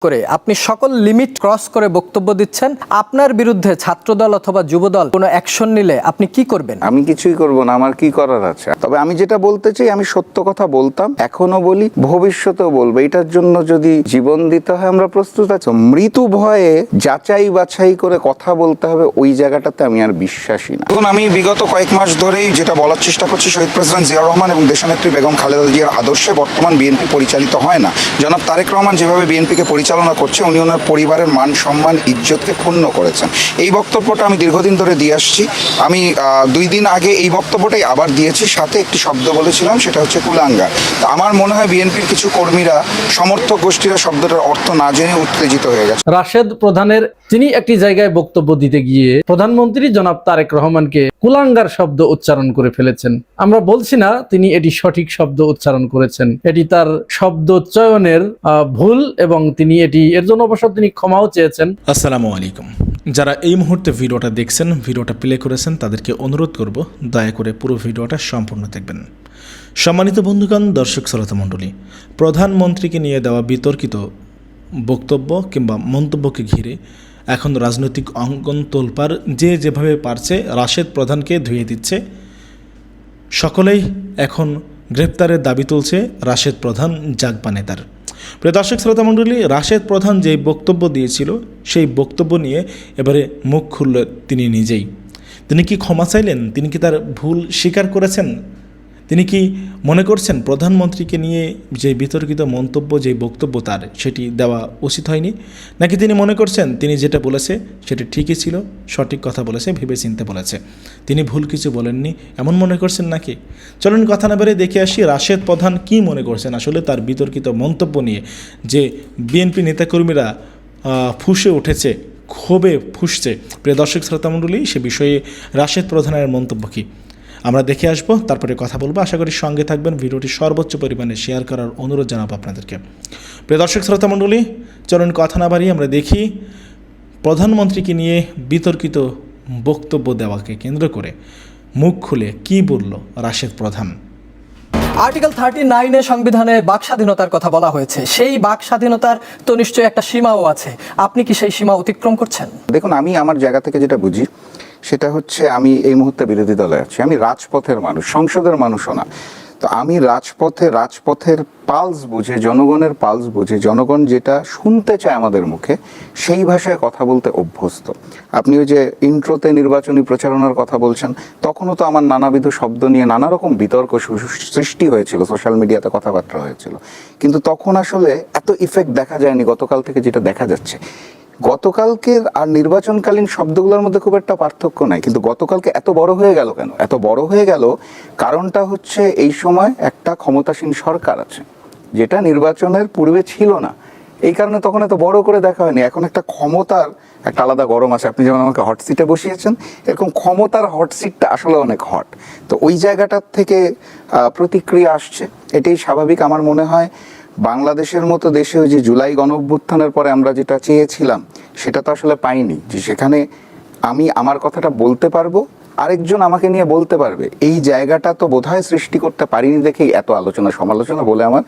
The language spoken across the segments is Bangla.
করে আপনি সকল লিমিট ক্রস করে বক্তব্য দিচ্ছেন, আপনার বিরুদ্ধে ছাত্রদল অথবা যুবদল কোনো অ্যাকশন নিলে আপনি কি করবেন? আমি কিছুই করব না, আমার কি করার আছে। তবে আমি যেটা বলতে চাই, আমি সত্য কথা বলতাম, এখনো বলি, ভবিষ্যতেও বলবো। এটার জন্য যদি জীবন দিতে হয় আমরা প্রস্তুত আছি। মৃত্যু ভয়ে যাচাই বাছাই করে কথা বলতে হবে, ওই জায়গাটাতে আমি আর বিশ্বাসী না। এখন আমি বিগত কয়েক মাস ধরেই যেটা বলার চেষ্টা করছি, শহীদ প্রেসিডেন্ট জিয়াউর রহমান এবং দেশনেত্রী বেগম খালেদা জিয়ার আদর্শে বর্তমান বিএনপি পরিচালিত হয় না। জনাব তারেক রহমান যেভাবে বিএনপিকে পরিচালনা করছে, উনি ওনার পরিবারের মান সম্মান ইজ্জতকে ক্ষুণ্ণ করেছেন। এই বক্তব্যটা আমি দীর্ঘদিন ধরে দিয়ে আসছি। আমি 2 দিন আগে এই বক্তব্যটাই আবার দিয়েছি, সাথে একটি শব্দ বলেছিলাম, সেটা হচ্ছে কুলাঙ্গার। তো আমার মনে হয় বিএনপির কিছু কর্মীরা, সমর্থক গোষ্ঠীরা শব্দটার অর্থ না জেনে উত্তেজিত হয়ে গেছে। রাশেদ প্রধানের তিনি একটি জায়গায় বক্তব্য দিতে গিয়ে প্রধানমন্ত্রী জনাব তারেক রহমানকে কুলাঙ্গার শব্দ উচ্চারণ করে ফেলেছেন। আমরা বলছি না তিনি এটি সঠিক শব্দ উচ্চারণ করেছেন, এটি তার শব্দ চয়নের ভুল এবং তিনি এর জন্য অবশ্য তিনি ক্ষমাও চেয়েছেন। আসসালামু আলাইকুম। যারা এই মুহূর্তে ভিডিওটা দেখছেন, ভিডিওটা প্লে করেছেন, তাদেরকে অনুরোধ করব দয়া করে পুরো ভিডিওটা সম্পূর্ণ দেখবেন। সম্মানিত বন্ধুগণ, দর্শক শ্রোতা মণ্ডলী, প্রধানমন্ত্রীকে নিয়ে দেওয়া বিতর্কিত বক্তব্য কিংবা মন্তব্যকে ঘিরে এখন রাজনৈতিক অঙ্গন তোলপাড়, যে যেভাবে পারছে রাশেদ প্রধানকে ধুয়ে দিচ্ছে। সকলেই এখন গ্রেপ্তারের দাবি তুলছে রাশেদ প্রধান জাগবা নেতার। প্রিয় দর্শক শ্রোতা মণ্ডলী, রাশেদ প্রধান যেই বক্তব্য দিয়েছিল সেই বক্তব্য নিয়ে এবারে মুখ খুললেন তিনি নিজেই। তিনি কি ক্ষমা চাইলেন? তিনি কি তার ভুল স্বীকার করেছেন? তিনি কি মনে করছেন প্রধানমন্ত্রীকে নিয়ে যে বিতর্কিত মন্তব্য, যে বক্তব্য তার, সেটি দেওয়া উচিত হয়নি? নাকি তিনি মনে করছেন তিনি যেটা বলেছে সেটা ঠিকই ছিল, সঠিক কথা বলেছে, ভেবে চিনতে বলেছে, তিনি ভুল কিছু বলেননি, এমন মনে করছেন নাকি? চলুন কথা না বেড়ে দেখে আসি রাশেদ প্রধান কি মনে করছেন আসলে তার বিতর্কিত মন্তব্য নিয়ে, যে বিএনপি নেতাকর্মীরা ফুঁসে উঠেছে, ক্ষোভে ফুঁসছে। প্রিয় দর্শক শ্রোতা মণ্ডলী, সে বিষয়ে রাশেদ প্রধানের মন্তব্য কী আমরা দেখে আসবো, তারপরে কথা বলবো। আশা করি সঙ্গে থাকবেন, ভিডিওটি সর্বোচ্চ পরিমাণে শেয়ার করার অনুরোধ জানাবো আপনাদেরকে। প্রিয় দর্শক শ্রোতা মণ্ডলী, চলুন কথা না বাড়িয়ে আমরা দেখি প্রধানমন্ত্রীকে নিয়ে বিতর্কিত বক্তব্য দেওয়াকে কেন্দ্র করে মুখ খুলে কি বলল রাশেদ প্রধান। আর্টিকেল 39 সংবিধানে বাক স্বাধীনতার কথা বলা হয়েছে। সেই বাক স্বাধীনতার তো নিশ্চয়ই একটা সীমাও আছে। আপনি কি সেই সীমা অতিক্রম করছেন? দেখুন, আমি আমার জায়গা থেকে যেটা বুঝি সেটা হচ্ছে, আমি এই মুহূর্তে বিরোধী দলে আছি, আমি রাজপথের মানুষ, সংসদের মানুষও না। তো আমি রাজপথের পালস বুঝে, জনগণের পালস বুঝে, জনগণ যেটা শুনতে চায় আমাদের মুখে, সেই ভাষায় কথা বলতে অভ্যস্ত। আপনি ওই যে ইন্ট্রোতে নির্বাচনী প্রচারণার কথা বলছেন, তখনও তো আমার নানাবিধ শব্দ নিয়ে নানা রকম বিতর্ক সৃষ্টি হয়েছিল, সোশ্যাল মিডিয়াতে কথাবার্তা হয়েছিল, কিন্তু তখন আসলে এত ইফেক্ট দেখা যায়নি গতকাল থেকে যেটা দেখা যাচ্ছে। গতকালকের আর নির্বাচনকালীন শব্দগুলোর মধ্যে খুব একটা পার্থক্য নাই, কিন্তু গতকালকে এত বড় হয়ে গেল কেন? এত বড় হয়ে গেল কারণটা হচ্ছে, এই সময় একটা ক্ষমতাসীন সরকার আছে, যেটা নির্বাচনের পূর্বে ছিল না। এই কারণে তখন এত বড় করে দেখা হয়নি। এখন একটা ক্ষমতার একটা আলাদা গরম আছে। আপনি যেমন আমাকে হট সিটে বসিয়েছেন, এরকম ক্ষমতার হট সিটটা আসলে অনেক হট। তো ওই জায়গাটার থেকে প্রতিক্রিয়া আসছে, এটাই স্বাভাবিক। আমার মনে হয় বাংলাদেশের মতো দেশে ওই যে জুলাই গণঅভ্যুত্থানের পরে আমরা যেটা চেয়েছিলাম, সেটা তো আসলে পাইনি, যে সেখানে আমি আমার কথাটা বলতে পারবো, আরেকজন আমাকে নিয়ে বলতে পারবে। এই জায়গাটা তো বোধহয় সৃষ্টি করতে পারিনি দেখেই এত আলোচনা সমালোচনা বলে আমার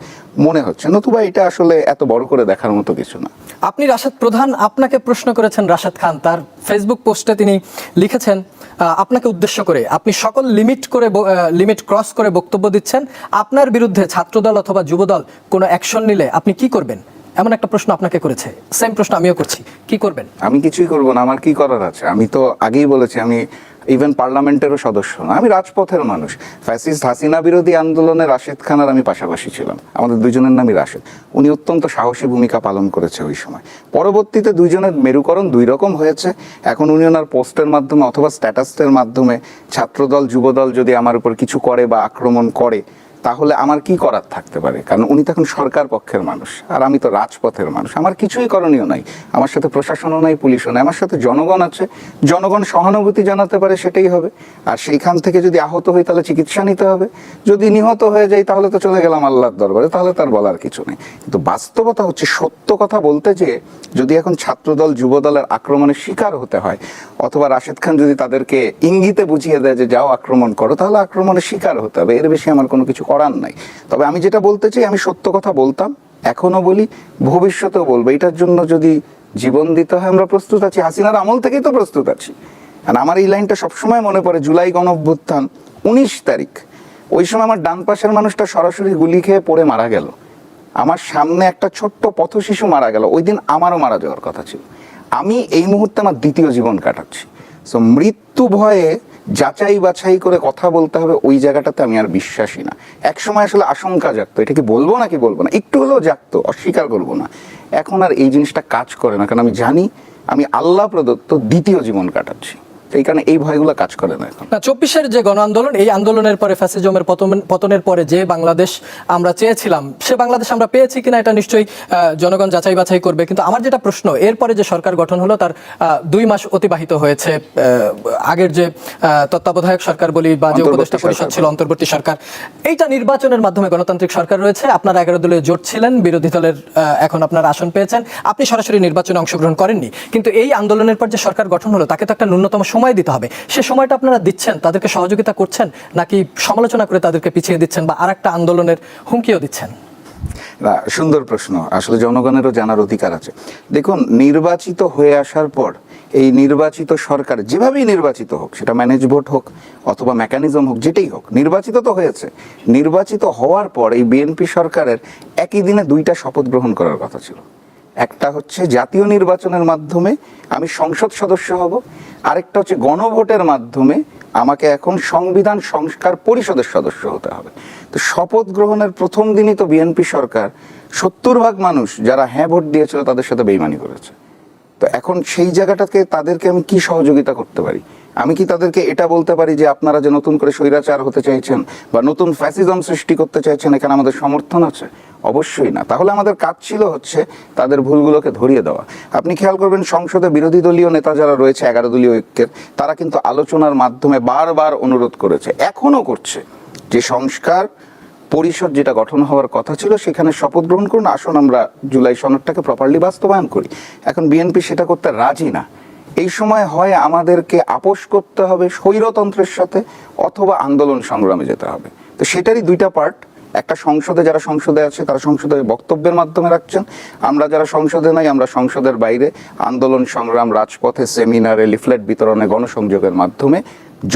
মনে হচ্ছে। নতুবা এটা আসলে এত বড় করে দেখার মতো কিছু না। আপনি রাশেদ প্রধান, আপনাকে প্রশ্ন করেছেন রাশেদ খান, তার ফেসবুক পোস্টে তিনি লিখেছেন আপনাকে উদ্দেশ্য করে, আপনি সকল লিমিট ক্রস করে বক্তব্য দিচ্ছেন, আপনার বিরুদ্ধে ছাত্রদল অথবা যুবদল কোনো অ্যাকশন নিলে আপনি কি করবেন? এমন একটা প্রশ্ন আপনাকে করেছে। সেম প্রশ্ন আমিও করছি, কি করবেন? আমি কিছুই করব না, আমার কি করার আছে। আমি তো আগেই বলেছি, আমি ইভেন পার্লামেন্টেরও সদস্য না, আমি রাজপথের মানুষ। ফ্যাসিস্ট হাসিনা বিরোধী আন্দোলনে রাশেদ খান আর আমি পাশাপাশি ছিলাম, আমাদের দুজনের নামই রাশেদ। উনি অত্যন্ত সাহসী ভূমিকা পালন করেছে ওই সময়। পরবর্তীতে দুইজনের মেরুকরণ দুই রকম হয়েছে। এখন উনি ওনার পোস্টের মাধ্যমে অথবা স্ট্যাটাসের মাধ্যমে ছাত্রদল যুবদল যদি আমার উপর কিছু করে বা আক্রমণ করে, তাহলে আমার কি করার থাকতে পারে? কারণ উনি তখন সরকার পক্ষের মানুষ আর আমি তো রাজপথের মানুষ। আমার কিছুই করণীয় নাই, আমার সাথে প্রশাসনও নাই, পুলিশও নাই, আমার সাথে জনগণ আছে। জনগণ সহানুভূতি জানাতে পারে, সেটাই হবে। আর সেইখান থেকে যদি আহত হই তাহলে চিকিৎসা নিতে হবে, যদি নিহত হয়ে যাই তাহলে তো চলে গেলাম আল্লাহর দরবারে, তাহলে তার বলার কিছু নেই। কিন্তু বাস্তবতা হচ্ছে, সত্য কথা বলতে যেয়ে যদি এখন ছাত্রদল যুবদলের আক্রমণের শিকার হতে হয়, অথবা রাশেদ খান যদি তাদেরকে ইঙ্গিতে বুঝিয়ে দেয় যে যাও আক্রমণ করো, তাহলে আক্রমণের শিকার হতে হবে। এর বেশি আমার কোনো কিছু করার নাই। তবে আমি যেটা বলতে চাই, আমি সত্য কথা বলতাম, এখনো বলি, ভবিষ্যতেও বলবো, এটার জন্য যদি জীবন দিতে হয় আমরা প্রস্তুত আছি। হাসিনার আমল থেকেই তো প্রস্তুত আছি। আর আমার এই লাইনটা সবসময় মনে পড়ে, জুলাই গণঅভ্যুত্থান 19 তারিখ, ওই সময় আমার ডান পাশের মানুষটা সরাসরি গুলি খেয়ে পড়ে মারা গেল, আমার সামনে একটা ছোট্ট পথ শিশু মারা গেল, ওই দিন আমারও মারা যাওয়ার কথা ছিল। আমি এই মুহূর্তে আমার দ্বিতীয় জীবন কাটাচ্ছি। সো মৃত্যু ভয়ে যাচাই বাছাই করে কথা বলতে হবে, ওই জায়গাটাতে আমি আর বিশ্বাসী না। একসময় আসলে আশঙ্কা জাগতো, এটা কি বলবো নাকি বলবো না, একটু হলেও জাগতো, অস্বীকার করবো না। এখন আর এই জিনিসটা কাজ করে না, কারণ আমি জানি আমি আল্লাহ প্রদত্ত দ্বিতীয় জীবন কাটাচ্ছি, এই কারণে এই ভয়গুলো কাজ করে না এখন। 24-এর যে গণ আন্দোলন, এই আন্দোলনের পরে ফ্যাসিজমের পতনের পরে যে বাংলাদেশ আমরা চেয়েছিলাম, সে বাংলাদেশ আমরা পেয়েছি কিনা এটা নিশ্চয়ই জনগণ যাচাই বাছাই করবে। কিন্তু আমার যেটা প্রশ্ন, এরপরে যে সরকার গঠন হলো তার 2 মাস অতিবাহিত হয়েছে। আগের যে তত্ত্বাবধায়ক সরকার বলি বা যে উপদেষ্টা পরিষদ ছিল, অন্তর্বর্তী সরকার, এইটা নির্বাচনের মাধ্যমে গণতান্ত্রিক সরকার রয়েছে। আপনারা 11 দলীয় জোট ছিলেন, বিরোধী দলের এখন আপনারা আসন পেয়েছেন, আপনি সরাসরি নির্বাচনে অংশগ্রহণ করেননি। কিন্তু এই আন্দোলনের পর যে সরকার গঠন হলো তাকে তো একটা ন্যূনতম সময় দিতে হবে। সে সময়টা আপনারা দিচ্ছেন, তাদেরকে সহযোগিতা করছেন, নাকি সমালোচনা করে তাদেরকে পিছিয়ে দিচ্ছেন বা আরেকটা আন্দোলনের হুমকিও দিচ্ছেন? না, সুন্দর প্রশ্ন। আসলে জনগণেরও জানার অধিকার আছে। দেখুন, নির্বাচিত হয়ে আসার পর এই নির্বাচিত সরকার যেভাবেই নির্বাচিত হোক, সেটা ম্যানেজ ভোট হোক অথবা মেকানিজম হোক, যেটাই হোক, নির্বাচিত তো হয়েছে। নির্বাচিত হওয়ার পর এই বিএনপি সরকারের একই দিনে 2টা শপথ গ্রহণ করার কথা ছিল। একটা হচ্ছে জাতীয় নির্বাচনের মাধ্যমে আমি সংসদ সদস্য হব, আরেকটা হচ্ছে গণভোটের মাধ্যমে আমাকে এখন সংবিধান সংস্কার পরিষদের সদস্য হতে হবে। তো শপথ গ্রহণের প্রথম দিনই তো বিএনপি সরকার 70% মানুষ যারা হ্যাঁ ভোট দিয়েছিল তাদের সাথে বেইমানি করেছে। তো এখন সেই জায়গাটাকে তাদেরকে আমি কি সহযোগিতা করতে পারি? আমি কি তাদেরকে এটা বলতে পারি যে আপনারা যে নতুন করে স্বৈরাচার হতে চাইছেন বা নতুন ফ্যাসিজম সৃষ্টি করতে চাইছেন, এখানে আমাদের সমর্থন আছে? অবশ্যই না। তাহলে আমাদের কাজ ছিল হচ্ছে তাদের ভুলগুলোকে ধরিয়ে দেওয়া। আপনি খেয়াল করবেন, সংসদে বিরোধী দলীয় নেতা যারা রয়েছে 11 দলীয় ঐক্যের, তারা কিন্তু আলোচনার মাধ্যমে বারবার অনুরোধ করেছে, এখনো করছে, যে সংস্কার পরিষদ যেটা গঠন হওয়ার কথা ছিল সেখানে শপথ গ্রহণ করুন, আসুন আমরা জুলাই সনদটাকে প্রপারলি বাস্তবায়ন করি। এখন বিএনপি সেটা করতে রাজি না। এই সময় হয় আমাদেরকে আপোষ করতে হবে স্বৈরতন্ত্রের সাথে, অথবা আন্দোলন সংগ্রামে যেতে হবে। তো সেটারই 2টা পার্ট। একটা সংসদে, যারা সংসদে আছে তারা সংসদে বক্তব্যের মাধ্যমে রাখছেন, আমরা যারা সংসদে নাই আমরা সংসদের বাইরে আন্দোলন সংগ্রাম, রাজপথে, সেমিনারে, লিফলেট বিতরণে, গণসংযোগের মাধ্যমে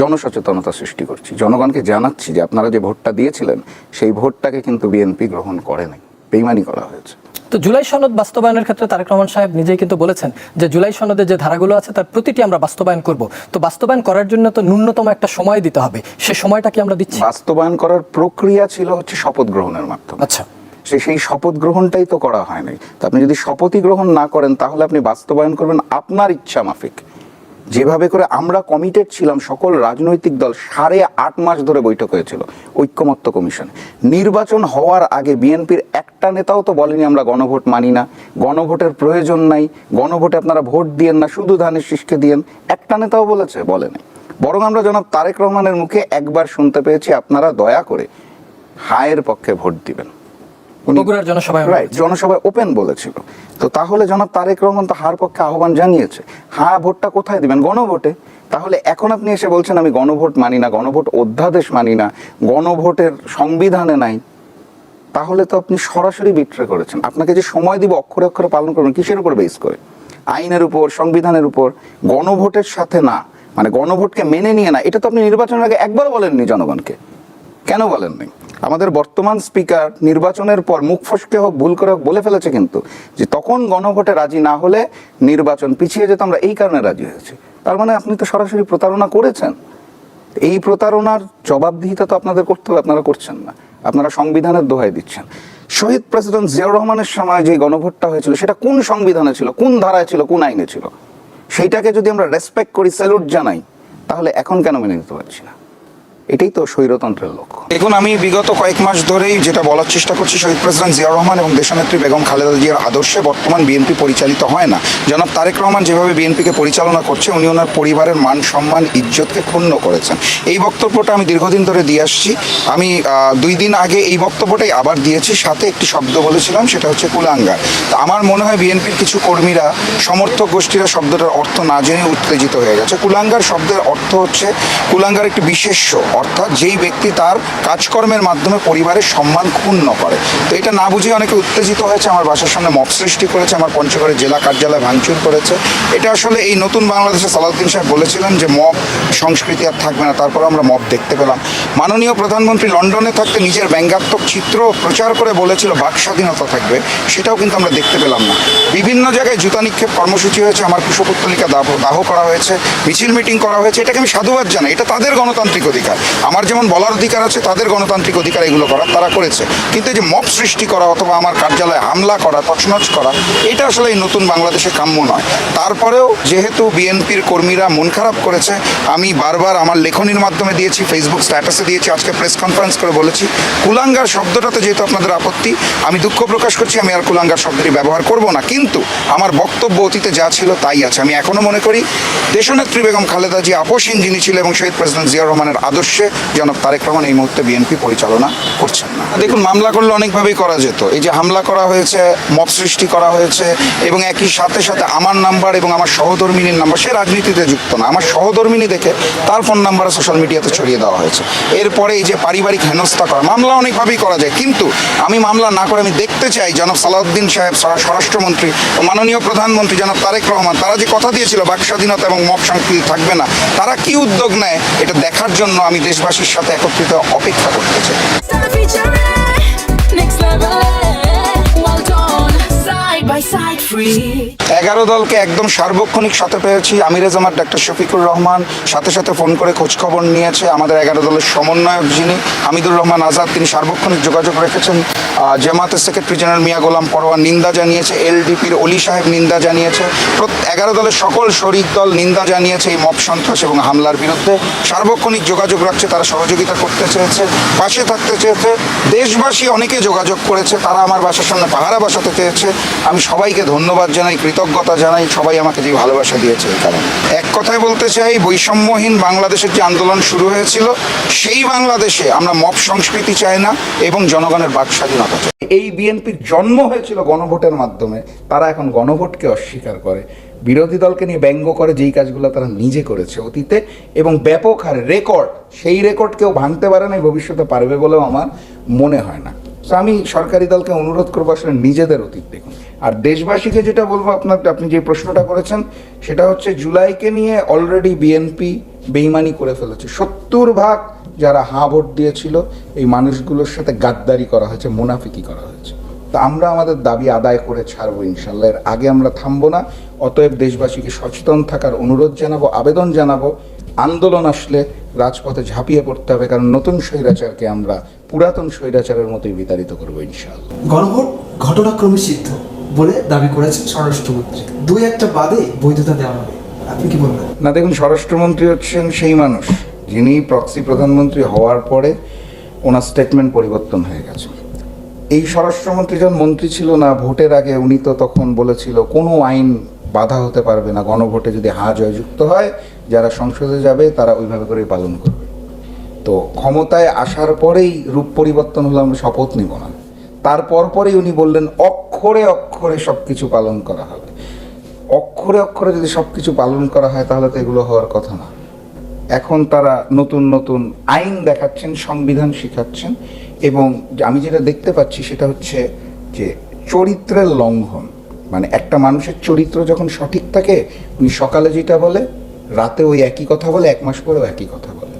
জনসচেতনতা সৃষ্টি করছি। জনগণকে জানাচ্ছি যে আপনারা যে ভোটটা দিয়েছিলেন সেই ভোটটাকে কিন্তু বিএনপি গ্রহণ করে নাই, বেইমানি করা হয়েছে। তো জুলাই সনদ বাস্তবায়নের ক্ষেত্রে তারেক রহমান সাহেব নিজেই কিন্তু বলেছেন যে জুলাই সনদে যে ধারাগুলো আছে তার প্রতিটি আমরা বাস্তবায়ন করব। তো বাস্তবায়ন করার জন্য তো ন্যূনতম একটা সময় দিতে হবে, সে সময়টা কি আমরা দিচ্ছি? বাস্তবায়ন করার প্রক্রিয়া ছিল হচ্ছে শপথ গ্রহণের মাধ্যমে। আচ্ছা, সেই শপথ গ্রহণটাই তো করা হয় নাই। তো আপনি যদি শপথই গ্রহণ না করেন তাহলে আপনি বাস্তবায়ন করবেন আপনার ইচ্ছা মাফিক। যেভাবে করে আমরা কমিটেড ছিলাম, সকল রাজনৈতিক দল 8.5 মাস ধরে বৈঠক হয়েছিল ঐক্যমত্য কমিশন। নির্বাচন হওয়ার আগে বিএনপির একটা নেতাও তো বলেনি আমরা গণভোট মানি না, গণভোটের প্রয়োজন নাই, গণভোটে আপনারা ভোট দিয়েন না, শুধু ধানের শীষকে দিয়েন। একটা নেতাও বলেছে? বলেনি। বরং আমরা জনাব তারেক রহমানের মুখে একবার শুনতে পেয়েছি আপনারা দয়া করে হায়ের পক্ষে ভোট দিবেন। বগুড়ার জনসভায় জনসভায় ওপেন বলেছিল। তো তাহলে জনাব তারেক রহমান তো হার পক্ষে আহ্বান জানিয়েছে, হ্যাঁ ভোটটা কোথায় দিবেন? গণভোটে। তাহলে এখন আপনি এসে বলছেন আমি গণভোট মানি না, গণভোট অধ্যাদেশ মানি না, গণভোটের সংবিধানে নাই, তাহলে তো আপনি সরাসরি বিট্রে করেছেন। আপনাকে যে সময় দিব অক্ষরে অক্ষরে পালন করবেন, কিসের উপর বেস করে? আইনের উপর, সংবিধানের উপর। গণভোটের সাথে না, মানে গণভোটকে মেনে নিয়ে না, এটা তো আপনি নির্বাচনের আগে একবার বলেননি জনগণকে। কেন বলেননি? আমাদের বর্তমান স্পিকার নির্বাচনের পর মুখ ফসকে হোক, ভুল করে হোক বলে ফেলেছে কিন্তু, যে তখন গণভোটে রাজি না হলে নির্বাচন পিছিয়ে যেত, আমরা এই কারণে রাজি হয়েছি। তার মানে আপনি তো সরাসরি প্রতারণা করেছেন। এই প্রতারণার জবাবদিহিতা তো আপনাদের করতে হবে, আপনারা করছেন না। আপনারা সংবিধানের দোহাই দিচ্ছেন। শহীদ প্রেসিডেন্ট জিয়াউর রহমানের সময় যে গণভোটটা হয়েছিল সেটা কোন সংবিধানে ছিল, কোন ধারায় ছিল, কোন আইনে ছিল? সেইটাকে যদি আমরা রেসপেক্ট করি, স্যালুট জানাই, তাহলে এখন কেন মেনে নিতে পারছি না? এটাই তো স্বৈরতন্ত্রের লক্ষ্য। দেখুন, আমি বিগত কয়েক মাস ধরেই যেটা বলার চেষ্টা করছি, শহীদ প্রেসিডেন্ট জিয়াউর রহমান এবং দেশনেত্রী বেগম খালেদা জিয়ার আদর্শে বর্তমান বিএনপি পরিচালিত হয় না। জনাব তারেক রহমান যেভাবে বিএনপিকে পরিচালনা করছে, উনি ওনার পরিবারের মান সম্মান ইজ্জতকে ক্ষুণ্ণ করেছেন। এই বক্তব্যটা আমি দীর্ঘদিন ধরে দিয়ে আসছি। আমি 2 দিন আগে এই বক্তব্যটাই আবার দিয়েছি, সাথে একটি শব্দ বলেছিলাম, সেটা হচ্ছে কুলাঙ্গার। তো আমার মনে হয় বিএনপির কিছু কর্মীরা, সমর্থক গোষ্ঠীরা শব্দটার অর্থ না জেনে উত্তেজিত হয়ে গেছে। কুলাঙ্গার শব্দের অর্থ হচ্ছে, কুলাঙ্গার একটি বিশেষ্য, অর্থাৎ যেই ব্যক্তি তার কাজকর্মের মাধ্যমে পরিবারের সম্মান ক্ষুণ্ণ করে। তো এটা না বুঝে অনেকে উত্তেজিত হয়েছে, আমার বাসার সামনে মব সৃষ্টি করেছে, আমার পঞ্চগড়ে জেলা কার্যালয় ভাঙচুর করেছে। এটা আসলে এই নতুন বাংলাদেশে সালাউদ্দিন সাহেব বলেছিলেন যে মব সংস্কৃতি আর থাকবে না, তারপর আমরা মব দেখতে পেলাম। মাননীয় প্রধানমন্ত্রী লন্ডনে থাকতে নিজের ব্যঙ্গাত্মক চিত্র প্রচার করে বলেছিল বাক স্বাধীনতা থাকবে, সেটাও কিন্তু আমরা দেখতে পেলাম না। বিভিন্ন জায়গায় জুতা নিক্ষেপ কর্মসূচি হয়েছে, আমার কুশপুত্তলিকা দাহ করা হয়েছে, মিছিল মিটিং করা হয়েছে। এটাকে আমি সাধুবাদ জানাই, এটা তাদের গণতান্ত্রিক অধিকার। আমার যেমন বলার অধিকার আছে, তাদের গণতান্ত্রিক অধিকার এগুলো করার, তারা করেছে। কিন্তু এই যে মব সৃষ্টি করা অথবা আমার কার্যালয়ে হামলা করা, তছনছ করা, এটা আসলে এই নতুন বাংলাদেশে কাম্য নয়। তারপরেও যেহেতু বিএনপির কর্মীরা মন খারাপ করেছে, আমি বারবার আমার লেখনির মাধ্যমে দিয়েছি, ফেসবুক স্ট্যাটাসে দিয়েছি, আজকে প্রেস কনফারেন্স করে বলেছি, কুলাঙ্গার শব্দটাতে যেহেতু আপনাদের আপত্তি, আমি দুঃখ প্রকাশ করছি, আমি আর কুলাঙ্গার শব্দটি ব্যবহার করব না। কিন্তু আমার বক্তব্য অতীতে যা ছিল তাই আছে। আমি এখনও মনে করি দেশনেত্রী বেগম খালেদা জিয়া আপসহীন যিনি ছিল এবং শহীদ প্রেসিডেন্ট জিয়াউর রহমানের আদর্শে জনাব তারেক রহমান এই মুহূর্তে বিএনপি পরিচালনা করছেন না। দেখুন, মামলা করলে অনেকভাবেই করা যেত। এই যে হামলা করা হয়েছে, মব সৃষ্টি করা হয়েছে এবং একই সাথে সাথে আমার নাম্বার এবং আমার সহধর্মিনীর নাম্বার, সে রাজনীতিতে যুক্ত না, আমার সহধর্মিনী দেখে তার ফোন নাম্বার সোশ্যাল মিডিয়াতে ছড়িয়ে দেওয়া হয়েছে। এরপরে এই যে পারিবারিক হেনস্থা করা, মামলা অনেকভাবেই করা যায়। কিন্তু আমি মামলা না করে আমি দেখতে চাই জনাব সালাউদ্দিন সাহেব, স্বরাষ্ট্রমন্ত্রী ও মাননীয় প্রধানমন্ত্রী জনাব তারেক রহমান, তারা যে কথা দিয়েছিল বাক স্বাধীনতা এবং মব সংস্কৃতি থাকবে না, তারা কি উদ্যোগ নেয় এটা দেখার জন্য আমি দেশবাসীর সাথে একত্রিত অপেক্ষা করতে চাই। Next level, well done, side by side free. 11 দলকে একদম সার্বক্ষণিক সাথে পেয়েছি। আমিরে জামাত ডাক্তার শফিকুর রহমান সাথে সাথে ফোন করে খোঁজখবর নিয়েছে। আমাদের 11 দলের সমন্বয়ক যিনি হামিদুর রহমান আজাদ, তিনি সার্বক্ষণিক যোগাযোগ রেখেছেন। জামাতের সেক্রেটারি জেনারেল মিয়া গোলাম পরোয়ার নিন্দা জানিয়েছে, এলডিপির অলি সাহেব নিন্দা জানিয়েছে, 11 দলের সকল শরিক দল নিন্দা জানিয়েছে এই মব সন্ত্রাস এবং হামলার বিরুদ্ধে। সার্বক্ষণিক যোগাযোগ রাখছে, তারা সহযোগিতা করতে চেয়েছে, পাশে থাকতে চেয়েছে। দেশবাসী অনেকে যোগাযোগ করেছে, তারা আমার বাসার সামনে পাহারা বসাতে চেয়েছে। আমি সবাইকে ধন্যবাদ জানাই, কৃতজ্ঞতা জানাই, সবাই আমাকে যে ভালোবাসা দিয়েছে এই কারণে। এক কথায় বলতে চাই, বৈষম্যহীন বাংলাদেশের যে আন্দোলন শুরু হয়েছিল, সেই বাংলাদেশে আমরা মব সংস্কৃতি চাই না এবং জনগণের বাক স্বাধীনতা চাই। এই বিএনপির জন্ম হয়েছিল গণভোটের মাধ্যমে, তারা এখন গণভোটকে অস্বীকার করে, বিরোধী দলকে নিয়ে ব্যঙ্গ করে, যেই কাজগুলো তারা নিজে করেছে অতীতে এবং ব্যাপক হারে রেকর্ড, সেই রেকর্ড কেউ ভাঙতে পারে না, ভবিষ্যতে পারবে বলেও আমার মনে হয় না। তো আমি সরকারি দলকে অনুরোধ করবো আসলে নিজেদের অতীত দেখুন। আর দেশবাসীকে যেটা বলবো, আপনি যে প্রশ্নটা করেছেন সেটা হচ্ছে জুলাইকে নিয়ে অলরেডি বিএনপি বেইমানি করে ফেলেছে। 70% যারা হাঁ ভোট দিয়েছিল এই মানুষগুলোর সাথে গাদ্দারি করা হয়েছে, মুনাফিকি করা হয়েছে। তো আমরা আমাদের দাবি আদায় করে ছাড়বো ইনশাল্লাহ, এর আগে আমরা থামবো না। অতএব দেশবাসীকে সচেতন থাকার অনুরোধ জানাবো, আবেদন জানাবো, আন্দোলন আসলে রাজপথে ঝাঁপিয়ে পড়তে হবে, কারণ নতুন স্বৈরাচারকে আমরা পুরাতন স্বৈরাচারের মতোই বিতাড়িত করবো ইনশাআল্লাহ। গণভোট ঘটনাক্রমে সিদ্ধ বলে দাবি করেছেন স্বরাষ্ট্রমন্ত্রী, দুই একটা বাদে বৈধতা দেওয়া হবে, আপনি কি বলবেন? না, দেখুন, স্বরাষ্ট্রমন্ত্রী হচ্ছেন সেই মানুষ যিনি প্রক্সি প্রধানমন্ত্রী হওয়ার পরে ওনার স্টেটমেন্ট পরিবর্তন হয়ে গেছে। এই স্বরাষ্ট্রমন্ত্রী যখন মন্ত্রী ছিল না, ভোটের আগে উনি তো তখন বলেছিল কোনো আইন বাধা হতে পারবে না, গণভোটে যদি হা জয়যুক্ত হয় যারা সংসদে যাবে তারা ওইভাবে করেই পালন করবে। তো ক্ষমতায় আসার পরেই রূপ পরিবর্তন হলো, আমরা শপথ নিব না। তারপর পরেই উনি বললেন অক্ষরে অক্ষরে সব কিছু পালন করা হবে। অক্ষরে অক্ষরে যদি সব কিছু পালন করা হয় তাহলে তো এগুলো হওয়ার কথা না। এখন তারা নতুন নতুন আইন দেখাচ্ছেন, সংবিধান শিখাচ্ছেন এবং আমি যেটা দেখতে পাচ্ছি সেটা হচ্ছে যে চরিত্রের লঙ্ঘন। মানে একটা মানুষের চরিত্র যখন সঠিক থাকে, উনি সকালে যেটা বলে রাতে ওই একই কথা বলে, 1 মাস পরেও একই কথা বলে।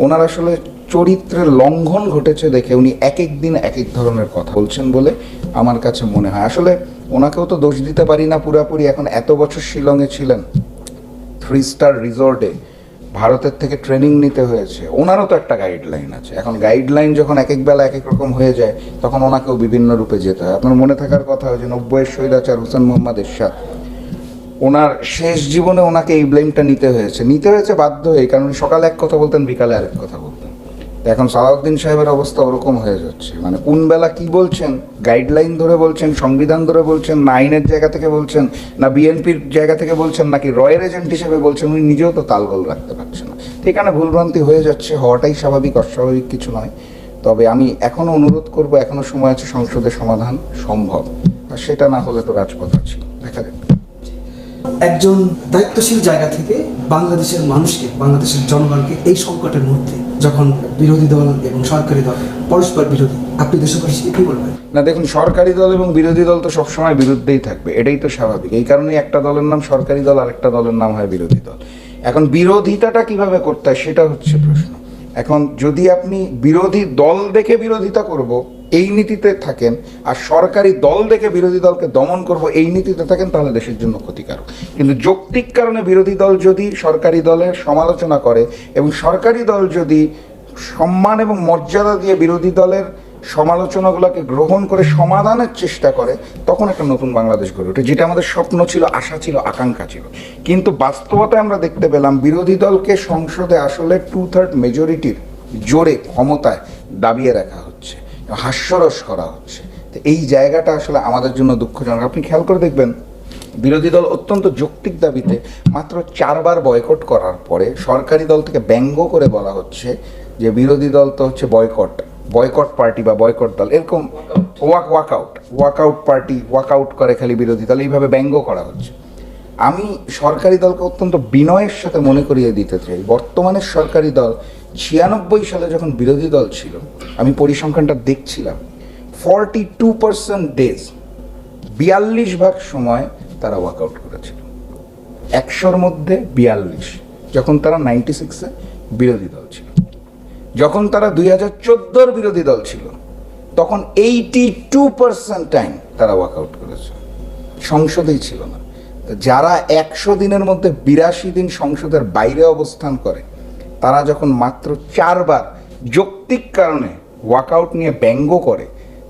ওনার আসলে চরিত্রের লঙ্ঘন ঘটেছে দেখে উনি এক এক দিন এক এক ধরনের কথা বলছেন বলে আমার কাছে মনে হয়। আসলে ওনাকেও তো দোষ দিতে পারি না পুরাপুরি। এখন এত বছর শিলংয়ে ছিলেন, 3 স্টার রিসর্টে, ভারতের থেকে ট্রেনিং নিতে হয়েছে, ওনারও তো একটা গাইডলাইন আছে। এখন গাইডলাইন যখন এক এক বেলা এক এক রকম হয়ে যায় তখন ওনাকেও বিভিন্ন রূপে যেতে হয়। আপনার মনে থাকার কথা যে 90-এর স্বৈরাচার হোসেন মোহাম্মদ এরশাদ, ওনার শেষ জীবনে ওনাকে এই ব্লেমটা নিতে হয়েছে বাধ্য হয়ে, কারণ উনি সকালে এক কথা বলতেন, বিকালে আরেক কথা বলতেন। এখন সালাউদ্দিন সাহেবের অবস্থা ওরকম হয়ে যাচ্ছে, মানে কোন বেলা কি বলছেন, গাইডলাইন ধরে বলছেন, সংবিধান ধরে বলছেন, না আইনের জায়গা থেকে বলছেন, না বিএনপির জায়গা থেকে বলছেন, নাকি রয়ের এজেন্ট হিসেবে বলছেন, উনি নিজেও তো তালগোল রাখতে পারছেন না। এখানে ভুলভ্রান্তি হয়ে যাচ্ছে, হওয়াটাই স্বাভাবিক, অস্বাভাবিক কিছু নয়। তবে আমি এখনো অনুরোধ করব, এখনো সময় আছে, সংসদে সমাধান সম্ভব, আর সেটা না হলে তো রাজপথ আছে, দেখা যাবে। একজন দায়িত্বশীল জায়গা থেকে বাংলাদেশের মানুষকে, বাংলাদেশের জনগণকে এই সংকটের মধ্যে যখন বিরোধী দল এবং সরকারি দল পরস্পর বিরোধী, আপনি দেশবাসীকে কি বলবেন? না দেখুন, সরকারি দল এবং বিরোধী দল তো সবসময় বিরুদ্ধেই থাকবে, এটাই তো স্বাভাবিক। এই কারণেই একটা দলের নাম সরকারি দল আর একটা দলের নাম হয় বিরোধী দল। এখন বিরোধিতাটা কিভাবে করতে হয় সেটা হচ্ছে প্রশ্ন। এখন যদি আপনি বিরোধী দল দেখে বিরোধিতা করব এই নীতিতে থাকেন, আর সরকারি দল দেখে বিরোধী দলকে দমন করব এই নীতিতে থাকেন, তাহলে দেশের জন্য ক্ষতিকারক। কিন্তু যৌক্তিক কারণে বিরোধী দল যদি সরকারি দলের সমালোচনা করে এবং সরকারি দল যদি সম্মান এবং মর্যাদা দিয়ে বিরোধী দলের সমালোচনাগুলোকে গ্রহণ করে সমাধানের চেষ্টা করে, তখন একটা নতুন বাংলাদেশ গড়ে ওঠে, যেটা আমাদের স্বপ্ন ছিল, আশা ছিল, আকাঙ্ক্ষা ছিল। কিন্তু বাস্তবতায় আমরা দেখতে পেলাম বিরোধী দলকে সংসদে আসলে 2/3 মেজরিটির জোরে ক্ষমতায় দাবিয়ে রাখা হচ্ছে, হাস্যরস করা হচ্ছে। তো এই জায়গাটা আসলে আমাদের জন্য দুঃখজনক। আপনি খেয়াল করে দেখবেন, বিরোধী দল অত্যন্ত যৌক্তিক দাবিতে মাত্র 4 বার বয়কট করার পরে সরকারি দল থেকে ব্যঙ্গ করে বলা হচ্ছে যে বিরোধী দল তো হচ্ছে বয়কট পার্টি বা বয়কট দল, এরকম ওয়াকআউট পার্টি, ওয়াকআউট করে খালি বিরোধী দল, এইভাবে ব্যঙ্গ করা হচ্ছে। আমি সরকারি দলকে অত্যন্ত বিনয়ের সাথে মনে করিয়ে দিতে চাই, বর্তমানের সরকারি দল 96 সালে যখন বিরোধী দল ছিল, আমি পরিসংখ্যানটা দেখছিলাম, 42% ডেজ, 42 ভাগ সময় তারা ওয়াকআউট করেছিল। 100-র মধ্যে 42, যখন তারা 96-এ বিরোধী দল ছিল। যখন তারা 2014-র বিরোধী দল ছিল, তখন 82% টাইম তারা ওয়াকআউট করেছে, সংসদেই ছিল না। যারা 100 দিনের মধ্যে 82 দিন সংসদের বাইরে অবস্থান করে, তারা যখন মাত্র 4 বার যৌক্তিক কারণে ওয়াকআউট নিয়ে ব্যঙ্গ করে,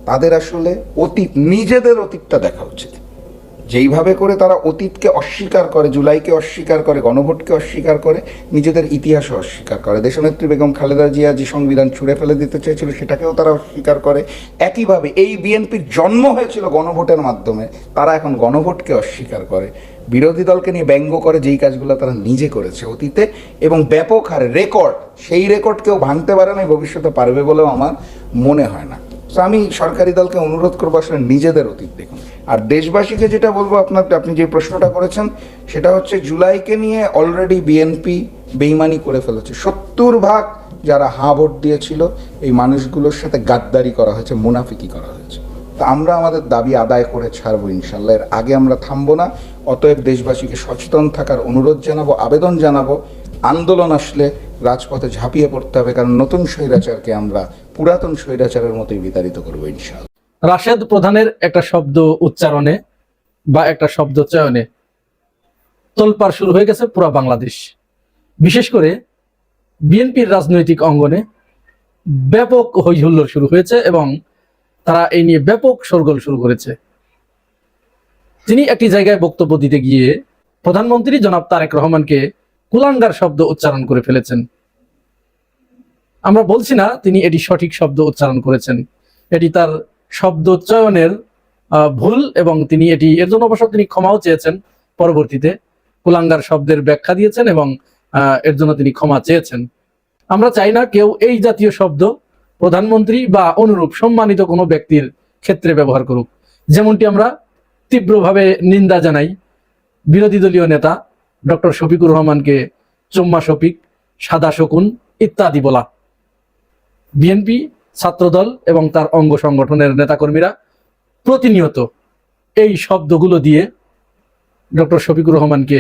তাদের আসলে নিজেদের অতীতটা দেখা উচিত। যেইভাবে করে তারা অতীতকে অস্বীকার করে, জুলাইকে অস্বীকার করে, গণভোটকে অস্বীকার করে, নিজেদের ইতিহাসও অস্বীকার করে, দেশনেত্রী বেগম খালেদা জিয়া যে সংবিধান ছুঁড়ে ফেলে দিতে চেয়েছিল সেটাকেও তারা অস্বীকার করে। একইভাবে এই বিএনপির জন্ম হয়েছিল গণভোটের মাধ্যমে, তারা এখন গণভোটকে অস্বীকার করে, বিরোধী দলকে নিয়ে ব্যঙ্গ করে, যেই কাজগুলো তারা নিজে করেছে অতীতে এবং ব্যাপক হারে রেকর্ড, সেই রেকর্ড কেউ ভাঙতে পারে না, ভবিষ্যতে পারবে বলেও আমার মনে হয় না। তো আমি সরকারি দলকে অনুরোধ করবো আসলে নিজেদের অতীত দেখুন। আর দেশবাসীকে যেটা বলবো, আপনি যে প্রশ্নটা করেছেন সেটা হচ্ছে, জুলাইকে নিয়ে অলরেডি বিএনপি বেইমানি করে ফেলেছে। 70 ভাগ যারা হা ভোট দিয়েছিল, এই মানুষগুলোর সাথে গাদ্দারি করা হয়েছে, মুনাফিকি করা হয়েছে। তো আমরা আমাদের দাবি আদায় করে ছাড়বো ইনশাল্লাহ, এর আগে আমরা থামবো না। অতএব দেশবাসীকে সচেতন থাকার অনুরোধ জানাবো, আবেদন জানাবো, আন্দোলন আসলে রাজপথে ঝাঁপিয়ে পড়তে হবে, কারণ নতুন স্বৈরাচারকে আমরা পুরাতন স্বৈরাচারের মতোই বিতাড়িত করবো ইনশাল্লাহ। রাশেদ প্রধানের একটা শব্দ উচ্চারণে বা একটা শব্দ চয়নে তোলপাড় শুরু হয়ে গেছে পুরা বাংলাদেশ। বিশেষ করে বিএনপির রাজনৈতিক অঙ্গনে ব্যাপক হইহুল্লোড় শুরু হয়েছে এবং তারা এই নিয়ে ব্যাপক শোরগোল শুরু করেছে। তিনি একটি জায়গায় বক্তব্য দিতে গিয়ে প্রধানমন্ত্রী জনাব তারেক রহমানকে কুলাঙ্গার শব্দ উচ্চারণ করে ফেলেছেন। আমরা বলছি না তিনি এটি সঠিক শব্দ উচ্চারণ করেছেন, এটি তার শব্দ চয়নের ভুল এবং তিনি এর জন্য অবশ্য তিনি ক্ষমাও চেয়েছেন। পরবর্তীতে কুলাঙ্গার শব্দের ব্যাখ্যা দিয়েছেন এবং এর জন্য তিনি ক্ষমা চেয়েছেন। আমরা চাই না কেউ এই জাতীয় শব্দ প্রধানমন্ত্রী বা অনুরূপ সম্মানিত কোনো ব্যক্তির ক্ষেত্রে ব্যবহার করুক। যেমনটি আমরা তীব্রভাবে নিন্দা জানাই বিরোধী দলীয় নেতা ডক্টর শফিকুর রহমানকে চুম্মা শফিক, সাদা শকুন ইত্যাদি বলা। বিএনপি ছাত্রদল এবং তার অঙ্গ সংগঠনের নেতাকর্মীরা প্রতিনিয়ত এই শব্দগুলো দিয়ে ডক্টর শফিকুর রহমানকে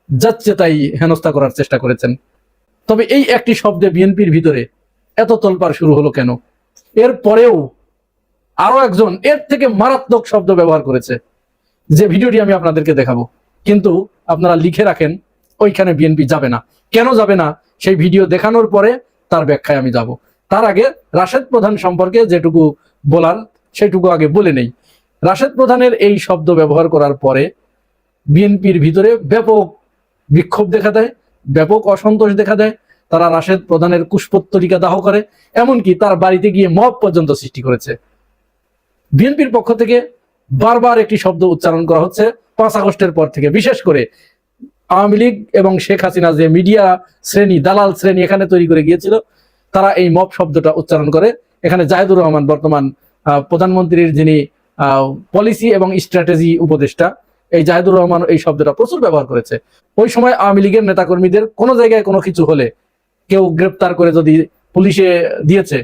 যাচ্ছে তাই হেনস্থা করার চেষ্টা করেছেন। তবে এই একটি শব্দে বিএনপির ভিতরে এত তোলপাড় শুরু হলো কেন? এর পরেও আরো একজন এর থেকে মারাত্মক শব্দ ব্যবহার করেছে, যে ভিডিওটি আমি আপনাদেরকে দেখাবো। কিন্তু আপনারা লিখে রাখেন, ওইখানে বিএনপি যাবে না। কেন যাবে না সেই ভিডিও দেখানোর পরে তার ব্যাখ্যায় আমি যাব। তার আগে রাশেদ প্রধান সম্পর্কে যেটুকু বলার সেটুকু আগে বলে নেই। রাশেদ প্রধানের এই শব্দ ব্যবহার করার পরে বিএনপির ভিতরে ব্যাপক বিক্ষোভ দেখা দেয়, ব্যাপক অসন্তোষ দেখা দেয়। তারা রাশেদ প্রধানের কুশপুত্তলিকা দাহ করে, এমনকি তার বাড়িতে গিয়ে মব পর্যন্ত সৃষ্টি করেছে। বিএনপির পক্ষ থেকে বারবার একটি শব্দ উচ্চারণ করা হচ্ছে 5 আগস্টের পর থেকে। বিশেষ করে আওয়ামী লীগ এবং শেখ হাসিনা যে মিডিয়া শ্রেণী, দালাল শ্রেণী এখানে তৈরি করে গিয়েছিল, তারা এই মব শব্দটা উচ্চারণ করে। এখানে জাহিদুর রহমান, বর্তমান প্রধানমন্ত্রীর যিনি পলিসি এবং স্ট্র্যাটেজি উপদেষ্টা, এই জাহিদুর রহমান এই শব্দটা প্রচুর ব্যবহার করেছে। ওই সময় আওয়ামী লীগের নেতাকর্মীদের কোনো জায়গায় কোনো কিছু হলে, কেউ গ্রেপ্তার করে যদি পুলিশে দিয়েছে,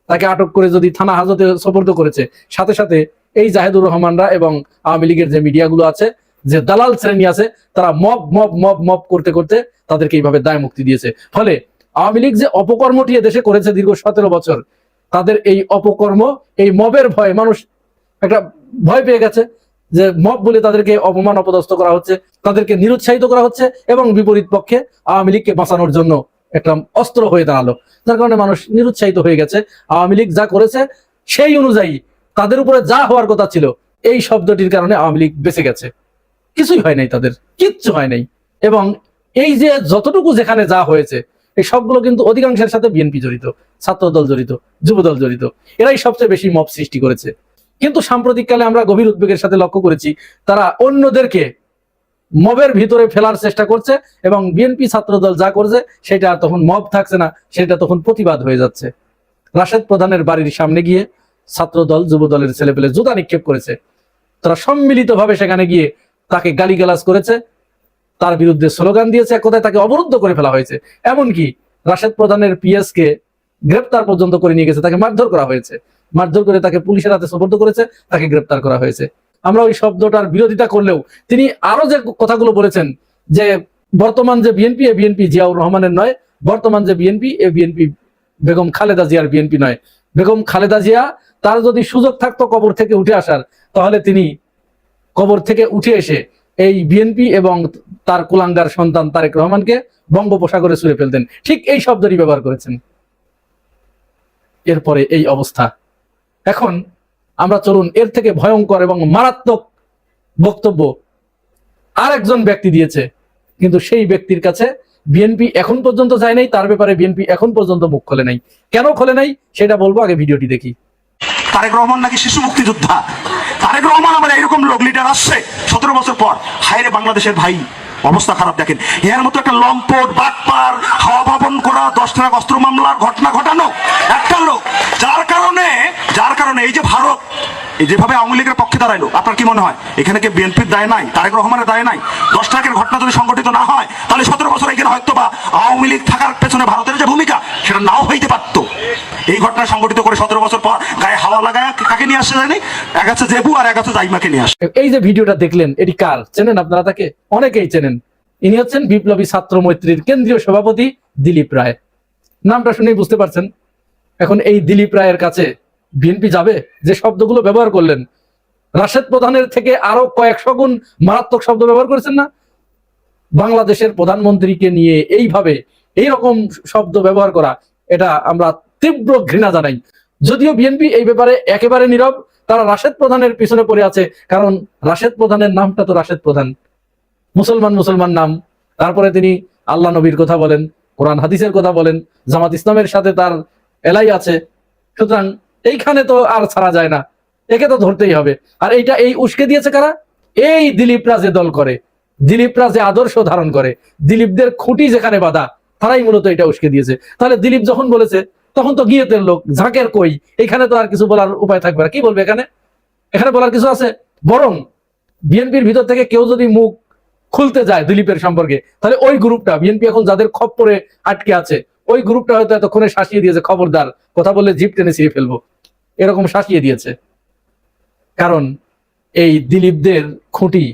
তাকে আটক করে যদি থানা হাজতে সোপর্দ করেছে, সাথে সাথে এই জাহেদুর রহমানরা এবং আওয়ামী লীগের যে মিডিয়াগুলো আছে, যে দালাল শ্রেণী আছে, তারা মব মব মব মব করতে করতে তাদেরকে এইভাবে দায় মুক্তি দিয়েছে। ফলে আওয়ামী লীগ যে অপকর্মটি দেশে করেছে দীর্ঘ 17 বছর, তাদের এই অপকর্ম, এই মবের ভয়ে মানুষ একটা ভয় পেয়ে গেছে যে মব বলে তাদেরকে অপমান অপদস্থ করা হচ্ছে, তাদেরকে নিরুৎসাহিত করা হচ্ছে এবং বিপরীত পক্ষে আওয়ামী লীগকে বাঁচানোর জন্য একটা অস্ত্র হয়ে দাঁড়ালো। যার কারণে মানুষ নিরুৎসাহিত হয়ে গেছে। আওয়ামী লীগ যা করেছে সেই অনুযায়ী তাদের উপরে যা হওয়ার কথা ছিল, এই শব্দটির কারণে আওয়ামী লীগ বেঁচে গেছে। কিছুই হয় নাই, তাদের কিচ্ছু হয় নাই। এবং এই যে যতটুকু যেখানে যা হয়েছে, এই সবগুলো কিন্তু অধিকাংশের সাথে বিএনপি জড়িত, ছাত্রদল জড়িত, যুবদল জড়িত, এরাই সবচেয়ে বেশি মব সৃষ্টি করেছে। কিন্তু সাম্প্রতিককালে আমরা গভীর উদ্বেগের সাথে লক্ষ্য করেছি, তারা অন্যদেরকে মবের ভিতরে ফেলার চেষ্টা করছে এবং বিএনপি ছাত্রদল যা করছে সেটা তখন মব থাকছে না, সেটা তখন প্রতিবাদ হয়ে যাচ্ছে। রাশেদ প্রধানের বাড়ির সামনে গিয়ে ছাত্রদল যুবদলের ছেলেপেলে জুতা নিক্ষেপ করেছে, তারা সম্মিলিতভাবে সেখানে গিয়ে তাকে গালিগালাজ করেছে, তার বিরুদ্ধে স্লোগান দিয়েছে, এক কথায় তাকে অবরুদ্ধ করে ফেলা হয়েছে। এমনকি রাশেদ প্রধানের পিএস কে গ্রেপ্তার পর্যন্ত করে নিয়ে গেছে, তাকে মারধর করা হয়েছে, মারধর করে তাকে পুলিশের হাতে সোপর্দ করেছে, তাকে গ্রেপ্তার করা হয়েছে। আমরা ওই শব্দটার বিরোধিতা করলেও তিনি আরো যে কথাগুলো বলেছেন যে বর্তমান যে বিএনপি, এ বিএনপি জিয়াউর রহমানের নয়, বর্তমান যে বিএনপি, এ বিএনপি বেগম খালেদা জিয়ার বিএনপি নয়। বেগম খালেদা জিয়া, তার যদি সুযোগ থাকতো কবর থেকে উঠে আসার, তাহলে তিনি কবর থেকে উঠে এসে এই বিএনপি এবং তার কুলাঙ্গার সন্তান তারেক রহমানকে বঙ্গোপসাগরে ছুঁড়ে ফেলতেন। ঠিক এই শব্দটি ব্যবহার করেছেন। এরপরে এই অবস্থা। এখন আমরা চলুন এর থেকে ভয়ঙ্কর এবং মারাত্মক বক্তব্য আরেকজন ব্যক্তি দিয়েছে, কিন্তু সেই ব্যক্তির কাছে বিএনপি এখন পর্যন্ত যায় নাই, তার ব্যাপারে বিএনপি এখন পর্যন্ত মুখ খোলে নাই। কেন খোলে নাই সেটা বলবো, আগে ভিডিওটি দেখি। তারেক রহমান নাকি শিশু মুক্তিযোদ্ধা। তারেক রহমান আমার এইরকম লোক লিডার আসছে 17 বছর পর, হায় রে বাংলাদেশের ভাই, অবস্থা খারাপ। দেখেন, এর মতো একটা লম্পট বাটপার, হাওয়া ভাবন করা, 10 লাখ অস্ত্র মামলার ঘটনা ঘটানো একটা লোক, যার কারণে এই যে ভারত এই যেভাবে আওয়ামী লীগের পক্ষে দাঁড়াইলো, আপনার কি মনে হয় এখানে কি বিএনপির দায় নাই, তারেক রহমানের দায় নাই? 10 লাখের ঘটনা যদি সংগঠিত না হয়, তাহলে 17 বছর এখানে হয়তো বা আওয়ামী লীগ থাকার পেছনে ভারতের যে ভূমিকা, সেটা নাও হইতে পারত। এই ঘটনা সংগঠিত করে 17 বছর পর গায়ে হাওয়া লাগায় কাকে নিয়ে আসছে জানি? এক আছে জেবু আর এক আছে জাইমাকে নিয়ে আসছে। এই যে ভিডিওটা দেখলেন, এটি কার? চেনেন আপনারা তাকে? অনেকেই চেনেন। ইনি হচ্ছেন বিপ্লবী ছাত্র মৈত্রীর কেন্দ্রীয় সভাপতি দিলীপ রায়। নামটা শুনেই বুঝতে পারছেন। এখন এই দিলীপ রায়ের কাছে বিএনপি যাবে? যে শব্দগুলো ব্যবহার করলেন, রাশেদ প্রধানের থেকে আরো কয়েকশো গুণ মারাত্মক শব্দ ব্যবহার করেছেন না? বাংলাদেশের প্রধানমন্ত্রীকে নিয়ে এইভাবে এইরকম শব্দ ব্যবহার করা, এটা আমরা তীব্র ঘৃণা জানাই। যদিও বিএনপি এই ব্যাপারে একেবারে নীরব, তারা রাশেদ প্রধানের পিছনে পড়ে আছে, কারণ রাশেদ প্রধানের নামটা তো রাশেদ প্রধান, মুসলমান নাম। তারপরে তিনি আল্লাহ নবীর কথা বলেন, কোরআন হাদিসের কথা বলেন, জামাত ইসলামের সাথে তার এলাই আছে। সুতরাং এইখানে তো আর ছাড়া যায় না, একে তো ধরতেই হবে। আর এইটা এই উস্কে দিয়েছে কারা? এই দিলীপরা যে দল করে, দিলীপরা যে আদর্শ ধারণ করে, দিলীপদের খুঁটি যেখানে বাঁধা, তারাই মূলত এটা উস্কে দিয়েছে। তাহলে দিলীপ যখন বলেছে, তখন তো গিয়েতের লোক, ঝাঁকের কই, এখানে তো আর কিছু বলার উপায় থাকবে না। কি বলবে এখানে বলার কিছু আছে? বরং বিএনপির ভিতর থেকে কেউ যদি মুখ খুলতে যায় দিলীপের সম্পর্কে, তাহলে ওই গ্রুপটা, বিএনপি এখন যাদের খপ্পরে আটকে আছে, ওই গ্রুপটা হয়তো এতক্ষণে শাসিয়ে দিয়েছে, খবরদার কথা বললে জিপ টেনে ছিঁড়ে ফেলবো, এরকম শাসিয়ে দিয়েছে। কারণ এই দিলীপদের খুঁটি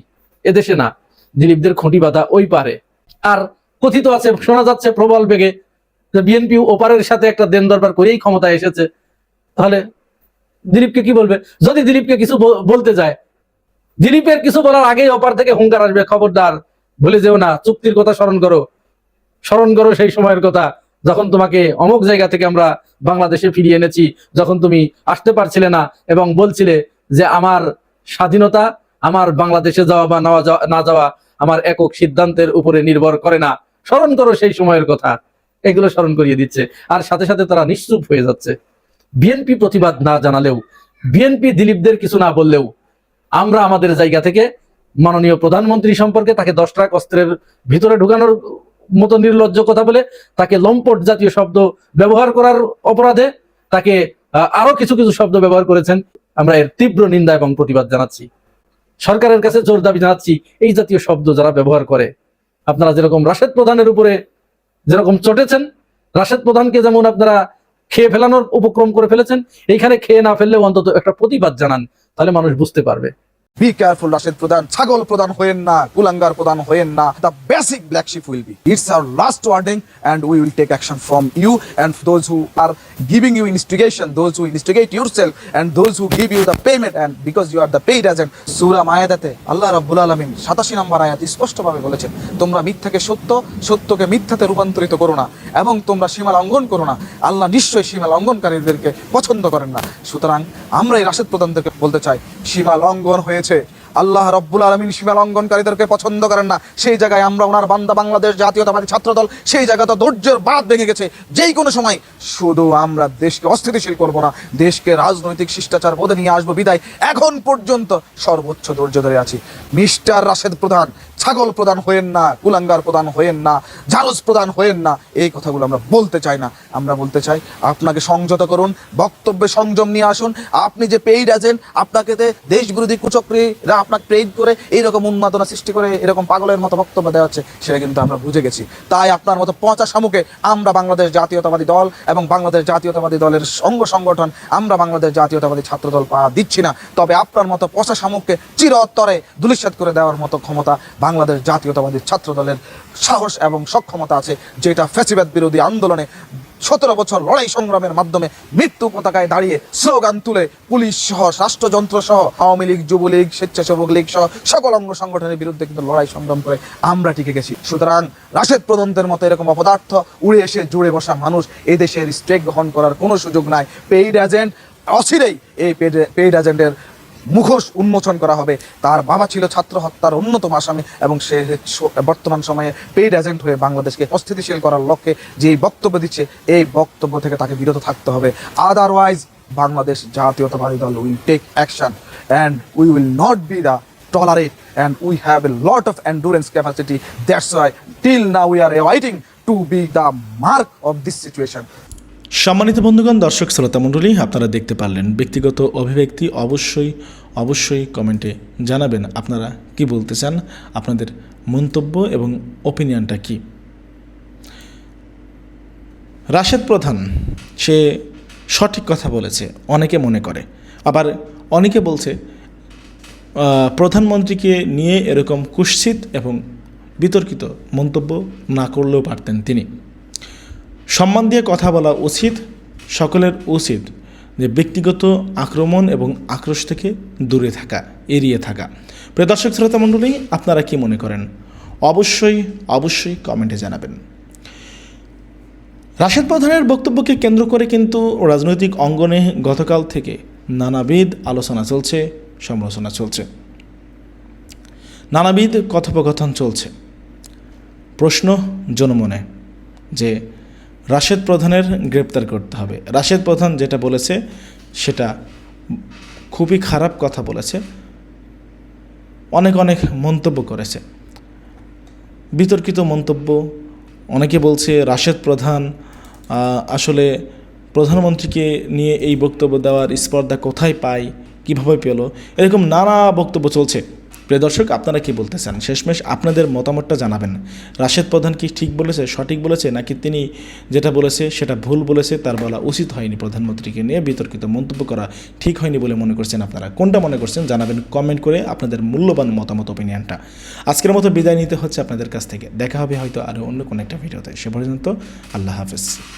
এদেশে না, দিলীপদের খুঁটি বাঁধা ওই পারে। আর কথিত আছে, শোনা যাচ্ছে প্রবল বেগে, যে বিএনপি ওপারের সাথে একটা দেন দরবার করেই ক্ষমতায় এসেছে। তাহলে দিলীপকে কি বলবে? যদি দিলীপকে কিছু বলতে যায়, দিলীপের কিছু বলার আগেই ওপার থেকে হুঙ্কার আসবে, খবরদার ভুলে যেও না, চুক্তির কথা স্মরণ করো সেই সময়ের কথা, যখন তোমাকে অমুক জায়গা থেকে আমরা বাংলাদেশে ফিরিয়ে এনেছি, যখন তুমি আসতে পারছিলে না এবং বলছিলে যে আমার স্বাধীনতা আমার বাংলাদেশে যাওয়া বা না যাওয়া আমার একক সিদ্ধান্তের উপরে নির্ভর করে না। স্মরণ করো সেই সময়ের কথা। এগুলো স্মরণ করিয়ে দিচ্ছে, আর সাথে সাথে তারা নিশ্চুপ হয়ে যাচ্ছে। বিএনপি প্রতিবাদ না জানালেও, বিএনপি দিলীপদের কিছু না বললেও, আমরা আমাদের জায়গা থেকে মাননীয় প্রধানমন্ত্রী সম্পর্কে তাকে 10 ট্রাক অস্ত্রের ভিতরে ঢুকানোর মতো নির্লজ্জ কথা বলে, তাকে লম্পট জাতীয় শব্দ ব্যবহার করার অপরাধে তাকে আরো কিছু শব্দ ব্যবহার করেছেন, আমরা এর তীব্র নিন্দা এবং প্রতিবাদ জানাচ্ছি। সরকারের কাছে জোর দাবি জানাচ্ছি, এই জাতীয় শব্দ যারা ব্যবহার করে, আপনারা যেরকম রাশেদ প্রধানের উপরে যেরকম চটেছেন, রাশেদ প্রধানকে যেমন আপনারা খেয়ে ফেলানোর উপক্রম করে ফেলেছেন, এইখানে খেয়ে না ফেললে অন্তত একটা প্রতিবাদ জানান, তাহলে মানুষ বুঝতে পারবে। Be careful, Rashid Pradhan. ছাগল প্রধান হয়েন না, কুলাঙ্গার প্রধান হয়েন না. The basic black sheep will be. It's our last warning, and we will take action from you and those who are giving you instigation, those who instigate yourself, and those who give you the payment, and because you are the paid agent. সূরা মায়েদাতে আল্লাহ রাব্বুল আলামিন 87 নম্বর আয়াত স্পষ্টভাবে বলেছেন, তোমরা মিথ্যাকে সত্য, সত্যকে মিথ্যাতে রূপান্তরিত করো না, এবং তোমরা সীমা লঙ্ঘন করো না। আল্লাহ নিশ্চয়ই সীমা লঙ্ঘনকারীদেরকে পছন্দ করেন না। সুতরাং আমরা এই রাশেদ প্রধানদেরকে বলতে চাই, সীমা লঙ্ঘন হয়েছে, আল্লাহ রাব্বুল আলামিন সীমা লঙ্ঘনকারীদেরকে পছন্দ করেন না। সেই জায়গায় আমরা ওনার বান্দা বাংলাদেশ জাতীয়তাবাদী ছাত্রদল সেই জায়গাতে ধৈর্যের বাঁধ ভেঙে গেছে। যেই কোনো সময় শুধু আমরা দেশকে অস্থিতিশীল করব না, দেশকে রাজনৈতিক শিষ্টাচার বোধে নিয়ে আসবো বিদায় এখন পর্যন্ত সর্বোচ্চ ধৈর্য ধরে আছি। মিস্টার রাশেদ প্রধান, ছাগল প্রধান হয়েন না, কুলাঙ্গার প্রধান হয়েন না, জারজ প্রধান হয়েন না, এই কথাগুলো আমরা বলতে চাই না। আমরা বলতে চাই আপনাকে সংযত করুন, বক্তব্যে সংযম নিয়ে আসুন। আপনি যে পেইড এজেন্ট, আপনাকে দেশ বিরোধী কুচক্রীরা আপনাকে পেইড করে এইরকম উন্মাদনা সৃষ্টি করে এরকম পাগলের মতো বক্তব্য দেওয়া হচ্ছে, সেটা কিন্তু আমরা বুঝে গেছি। তাই আপনার মতো পচা শামুকে আমরা বাংলাদেশ জাতীয়তাবাদী দল এবং বাংলাদেশ জাতীয়তাবাদী দলের অঙ্গ সংগঠন আমরা বাংলাদেশ জাতীয়তাবাদী ছাত্রদল পা দিচ্ছি না। তবে আপনার মতো পচা শামুককে চিরতরে ধূলিসাৎ করে দেওয়ার মতো ক্ষমতা বাংলাদেশ জাতীয়তাবাদী ছাত্র দলের সাহস এবং সক্ষমতা আছে, যেটা ফ্যাসিবাদ বিরোধী আন্দোলনে 17 বছর লড়াই সংগ্রামের মাধ্যমে মৃত্যু পতাকায় দাঁড়িয়ে স্লোগান তুলে পুলিশ সহ রাষ্ট্রযন্ত্র সহ আওয়ামী লীগ, যুবলীগ, স্বেচ্ছাসেবক লীগ সহ সকল অঙ্গ সংগঠনের বিরুদ্ধে কিন্তু লড়াই সংগ্রাম করে আমরা টিকে গেছি। সুতরাং রাশেদ প্রধানদের মতো এরকম অপদার্থ উড়ে এসে জুড়ে বসা মানুষ এই দেশের স্টেক গ্রহণ করার কোনো সুযোগ নাই। পেইড এজেন্ট অচিরেই এই পেইড এজেন্টের মুখোশ উন্মোচন করা হবে। তার বাবা ছিল ছাত্র হত্যার অন্যতম আসামি এবং সে বর্তমান সময়ে পেইড এজেন্ট হয়ে বাংলাদেশকে অস্থিতিশীল করার লক্ষ্যে যে বক্তব্য দিচ্ছে, এই বক্তব্য থেকে তাকে বিরত থাকতে হবে। Otherwise Bangladesh Jatiyatabadi Dal will take action and we will not be the tolerate and we have a lot of endurance capacity. That's why till now we are awaiting to be the mark of this situation. সম্মানিত বন্ধুগণ, দর্শক শ্রোতা মণ্ডলী, আপনারা দেখতে পারলেন ব্যক্তিগত অভিব্যক্তি। অবশ্যই কমেন্টে জানাবেন আপনারা কি বলতে চান, আপনাদের মন্তব্য এবং ওপিনিয়নটা কি। রাশেদ প্রধান সে সঠিক কথা বলেছে অনেকে মনে করে, আবার অনেকে বলছে প্রধানমন্ত্রীকে নিয়ে এরকম কুৎসিত এবং বিতর্কিত মন্তব্য না করলেও পারতেন তিনি। সম্মান দিয়ে কথা বলা উচিত, সকলের উচিত যে ব্যক্তিগত আক্রমণ এবং আক্রোশ থেকে দূরে থাকা, এড়িয়ে থাকা। প্রিয় দর্শক শ্রোতা মণ্ডলী, আপনারা কি মনে করেন অবশ্যই কমেন্টে জানাবেন। রাশেদ প্রধানের বক্তব্যকে কেন্দ্র করে কিন্তু রাজনৈতিক অঙ্গনে গতকাল থেকে নানাবিধ আলোচনা চলছে, সমালোচনা চলছে, নানাবিধ কথোপকথন চলছে। প্রশ্ন জনমনে যে রাশেদ প্রধানের গ্রেপ্তার করতে হবে। রাশেদ প্রধান যেটা বলেছে সেটা খুবই খারাপ কথা বলেছে, অনেক মন্তব্য করেছে, বিতর্কিত মন্তব্য। অনেকে বলছে রাশেদ প্রধান আসলে প্রধানমন্ত্রীকে নিয়ে এই বক্তব্য দেওয়ার স্পর্ধা কোথায় পায়, কীভাবে পেল, এরকম নানা বক্তব্য চলছে। প্রিয় দর্শক, আপনারা কি বলতে চান? শেষমেশ আপনাদের মতামতটা জানাবেন। রাশেদ প্রধান কি ঠিক বলেছে, সঠিক বলেছে, নাকি তিনি যেটা বলেছে সেটা ভুল বলেছে, তার বলা উচিত হয়নি, প্রধানমন্ত্রীকে নিয়ে বিতর্কিত মন্তব্য করা ঠিক হয়নি বলে মনে করছেন? আপনারা কোনটা মনে করছেন জানাবেন কমেন্ট করে আপনাদের মূল্যবান মতামত, ওপিনিয়নটা। আজকের মতো বিদায় নিতে হচ্ছে আপনাদের কাছ থেকে। দেখা হবে হয়তো আরও অন্য কোনো একটা ভিডিওতে। সে পর্যন্ত আল্লাহ হাফেজ।